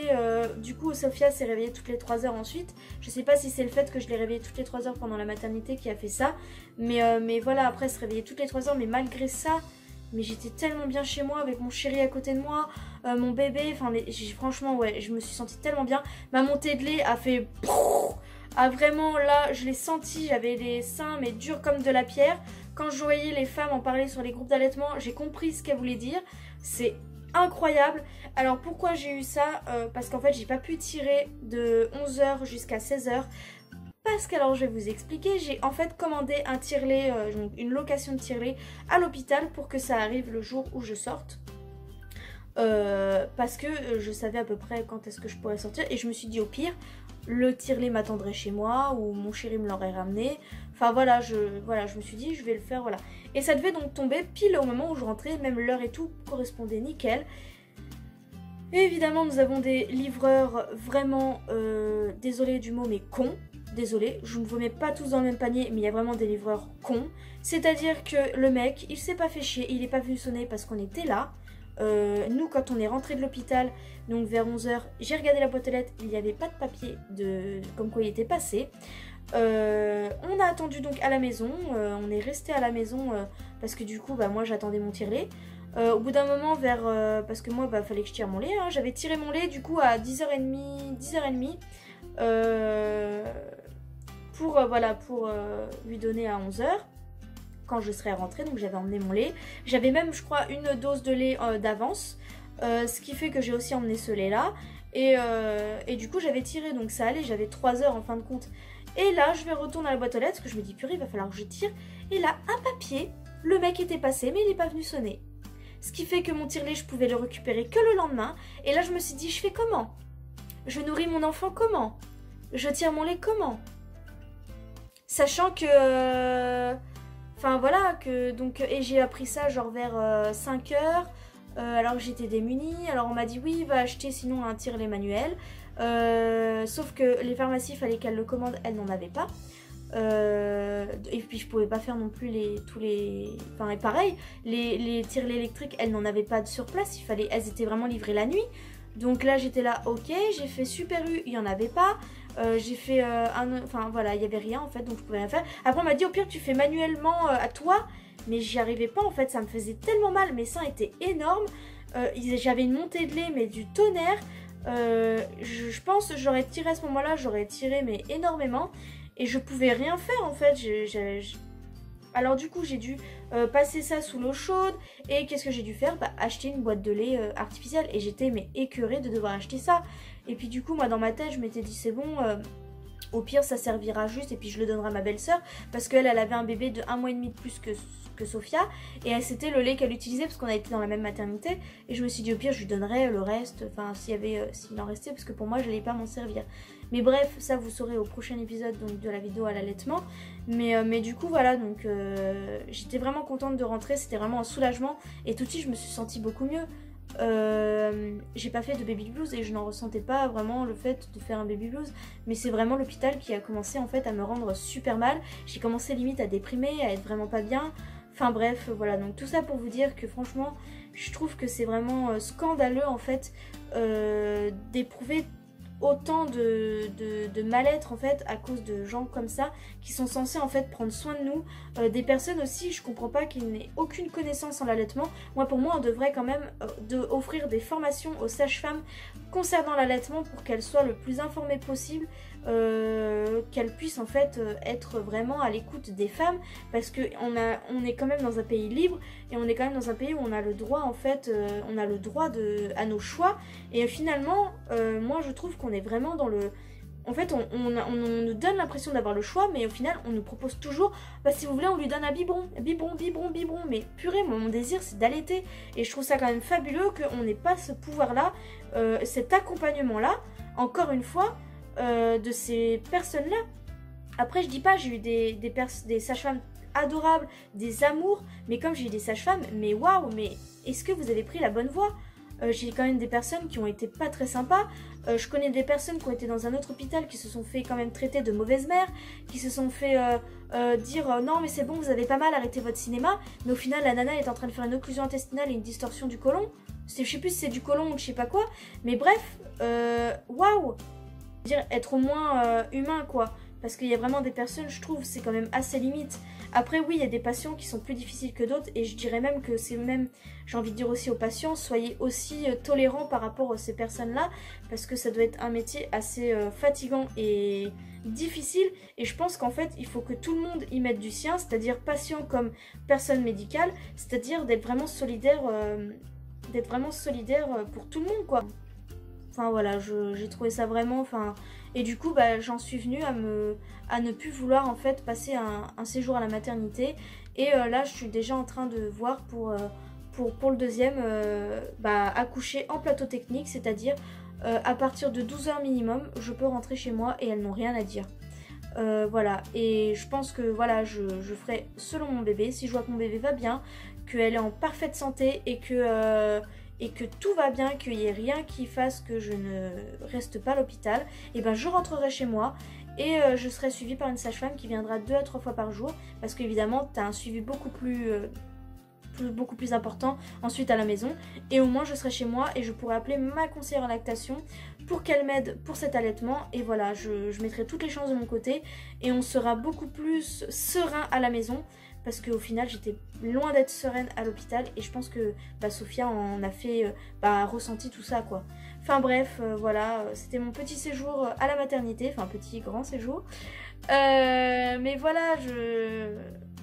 du coup Sophia s'est réveillée toutes les 3 heures ensuite. Je sais pas si c'est le fait que je l'ai réveillée toutes les 3 heures pendant la maternité qui a fait ça, mais voilà, après elle se réveillait toutes les 3 heures, mais malgré ça, mais j'étais tellement bien chez moi avec mon chéri à côté de moi, mon bébé, enfin franchement ouais, je me suis sentie tellement bien. Ma montée de lait a fait vraiment, là je l'ai senti, j'avais les seins mais durs comme de la pierre. Quand je voyais les femmes en parler sur les groupes d'allaitement, j'ai compris ce qu'elles voulaient dire. C'est incroyable. Alors pourquoi j'ai eu ça, parce qu'en fait j'ai pas pu tirer de 11h jusqu'à 16h. Parce qu'alors je vais vous expliquer, j'ai en fait commandé un tire-lait, une location de tire-lait à l'hôpital pour que ça arrive le jour où je sorte. Parce que je savais à peu près quand est-ce que je pourrais sortir et je me suis dit au pire le tire-lait m'attendrait chez moi ou mon chéri me l'aurait ramené. Enfin voilà, je me suis dit je vais le faire, voilà. Et ça devait donc tomber pile au moment où je rentrais, même l'heure et tout correspondait nickel. Et évidemment nous avons des livreurs vraiment, désolé du mot mais cons. Désolée, je ne vous mets pas tous dans le même panier, mais il y a vraiment des livreurs cons. C'est-à-dire que le mec, il s'est pas fait chier, il est pas venu sonner parce qu'on était là. Nous, quand on est rentré de l'hôpital, donc vers 11h, j'ai regardé la boîte aux lettres, il n'y avait pas de papier comme quoi il était passé. On a attendu donc à la maison, on est resté à la maison parce que du coup, bah, moi j'attendais mon tire-lait. Au bout d'un moment, parce que moi, bah, fallait que je tire mon lait, hein. J'avais tiré mon lait du coup à 10h30, 10h30. Pour lui donner à 11h quand je serais rentrée, donc j'avais emmené mon lait. J'avais même je crois une dose de lait d'avance, ce qui fait que j'ai aussi emmené ce lait là et du coup j'avais tiré, donc ça allait, j'avais 3 heures en fin de compte. Et là je vais retourner à la boîte aux lettres parce que je me dis purée, il va falloir que je tire, et là un papier, le mec était passé mais il n'est pas venu sonner, ce qui fait que mon tire-lait je pouvais le récupérer que le lendemain. Et là je me suis dit je fais comment, je nourris mon enfant comment, je tire mon lait comment, sachant que enfin voilà, que donc, et j'ai appris ça genre vers 5h, alors que j'étais démunie. Alors on m'a dit oui, va acheter sinon un tire-lait manuel, sauf que les pharmacies, fallait qu'elles le commandent, elles n'en avaient pas. Et puis je pouvais pas faire non plus enfin et pareil, les tire-lets électriques, elles n'en avaient pas sur place, elles étaient vraiment livrées la nuit. Donc là j'étais là, ok, j'ai fait Super U, il n'y en avait pas. J'ai fait enfin voilà, il n'y avait rien en fait, donc je pouvais rien faire. Après on m'a dit au pire tu fais manuellement à toi, mais j'y arrivais pas en fait, ça me faisait tellement mal, mes seins étaient énormes, j'avais une montée de lait mais du tonnerre. Je pense que j'aurais tiré à ce moment là, j'aurais tiré mais énormément, et je pouvais rien faire en fait. Alors du coup j'ai dû passer ça sous l'eau chaude, et qu'est-ce que j'ai dû faire, bah, acheter une boîte de lait artificielle, et j'étais mais écœurée de devoir acheter ça. Et puis du coup moi dans ma tête je m'étais dit c'est bon, au pire ça servira juste, et puis je le donnerai à ma belle-sœur parce qu'elle avait un bébé de 1 mois et demi de plus que Sophia, et c'était le lait qu'elle utilisait parce qu'on a été dans la même maternité, et je me suis dit au pire je lui donnerais le reste, enfin s'il en restait, parce que pour moi je n'allais pas m'en servir. Mais bref, ça vous saurez au prochain épisode donc, de la vidéo à l'allaitement. Mais du coup voilà, donc j'étais vraiment contente de rentrer, c'était vraiment un soulagement, et tout de suite je me suis sentie beaucoup mieux. J'ai pas fait de baby blues et je n'en ressentais pas vraiment le fait de faire un baby blues, mais c'est vraiment l'hôpital qui a commencé en fait à me rendre super mal. J'ai commencé limite à déprimer, à être vraiment pas bien. Enfin bref, voilà, donc tout ça pour vous dire que franchement je trouve que c'est vraiment scandaleux en fait d'éprouver autant de mal-être en fait à cause de gens comme ça qui sont censés en fait prendre soin de nous, des personnes aussi, je comprends pas qu'ils n'aient aucune connaissance en l'allaitement. Moi pour moi on devrait quand même offrir des formations aux sages-femmes concernant l'allaitement pour qu'elles soient le plus informées possible, qu'elles puissent en fait être vraiment à l'écoute des femmes, parce que on est quand même dans un pays libre, et on est quand même dans un pays où on a le droit en fait, on a le droit à nos choix, et finalement moi je trouve qu'on est vraiment En fait, on nous donne l'impression d'avoir le choix, mais au final, on nous propose toujours, bah, si vous voulez, on lui donne un biberon, biberon, biberon, biberon. Mais purée, moi, mon désir, c'est d'allaiter. Et je trouve ça quand même fabuleux qu'on n'ait pas ce pouvoir-là, cet accompagnement-là, encore une fois, de ces personnes-là. Après, je dis pas, j'ai eu des sages-femmes adorables, des amours, mais comme j'ai eu des sages-femmes, mais waouh, mais est-ce que vous avez pris la bonne voie? J'ai quand même des personnes qui ont été pas très sympas. Je connais des personnes qui ont été dans un autre hôpital qui se sont fait quand même traiter de mauvaise mère, qui se sont fait dire non mais c'est bon, vous avez pas mal, arrêtez votre cinéma. Mais au final la nana est en train de faire une occlusion intestinale et une distorsion du côlon. Je sais plus si c'est du côlon ou je sais pas quoi. Mais bref, waouh, dire être au moins humain quoi. Parce qu'il y a vraiment des personnes, je trouve, c'est quand même assez limite. Après, oui, il y a des patients qui sont plus difficiles que d'autres. Et je dirais même que c'est même, j'ai envie de dire aussi aux patients, soyez aussi tolérants par rapport à ces personnes-là. Parce que ça doit être un métier assez fatigant et difficile. Et je pense qu'en fait, il faut que tout le monde y mette du sien. C'est-à-dire patient comme personne médicale. C'est-à-dire d'être vraiment solidaire pour tout le monde, quoi. Enfin voilà, j'ai trouvé ça vraiment, et du coup bah, j'en suis venue à ne plus vouloir en fait passer un séjour à la maternité. Et là je suis déjà en train de voir pour le deuxième accoucher en plateau technique, c'est-à-dire à partir de 12 heures minimum, je peux rentrer chez moi et elles n'ont rien à dire. Voilà, et je pense que voilà, je ferai selon mon bébé. Si je vois que mon bébé va bien, qu'elle est en parfaite santé et que tout va bien, qu'il n'y ait rien qui fasse que je ne reste pas à l'hôpital, et ben je rentrerai chez moi et je serai suivie par une sage-femme qui viendra 2 à 3 fois par jour, parce qu'évidemment tu as un suivi beaucoup plus important ensuite à la maison, et au moins je serai chez moi et je pourrai appeler ma conseillère en lactation pour qu'elle m'aide pour cet allaitement. Et voilà, je mettrai toutes les chances de mon côté et on sera beaucoup plus serein à la maison, parce qu'au final j'étais loin d'être sereine à l'hôpital et je pense que Sophia en a fait ressenti tout ça quoi. Enfin bref, voilà, c'était mon petit séjour à la maternité, enfin petit grand séjour. Mais voilà,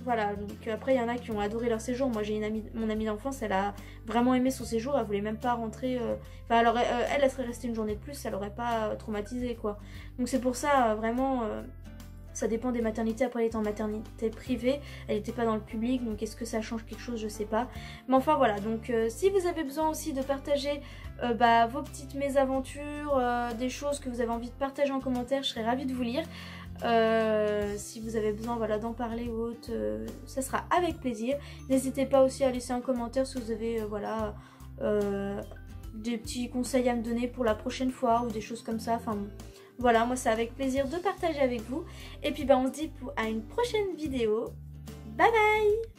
voilà, donc après il y en a qui ont adoré leur séjour. Moi j'ai mon amie d'enfance, elle a vraiment aimé son séjour, elle voulait même pas rentrer, elle serait restée une journée de plus, elle aurait pas traumatisé quoi. Donc c'est pour ça vraiment, ça dépend des maternités. Après elle était en maternité privée, elle n'était pas dans le public, donc est-ce que ça change quelque chose, je sais pas. Mais enfin voilà, donc si vous avez besoin aussi de partager vos petites mésaventures, des choses que vous avez envie de partager en commentaire, je serais ravie de vous lire. Si vous avez besoin d'en parler ou autre, ça sera avec plaisir. N'hésitez pas aussi à laisser un commentaire si vous avez des petits conseils à me donner pour la prochaine fois ou des choses comme ça. Enfin voilà, moi c'est avec plaisir de partager avec vous. Et puis on se dit à une prochaine vidéo. Bye bye!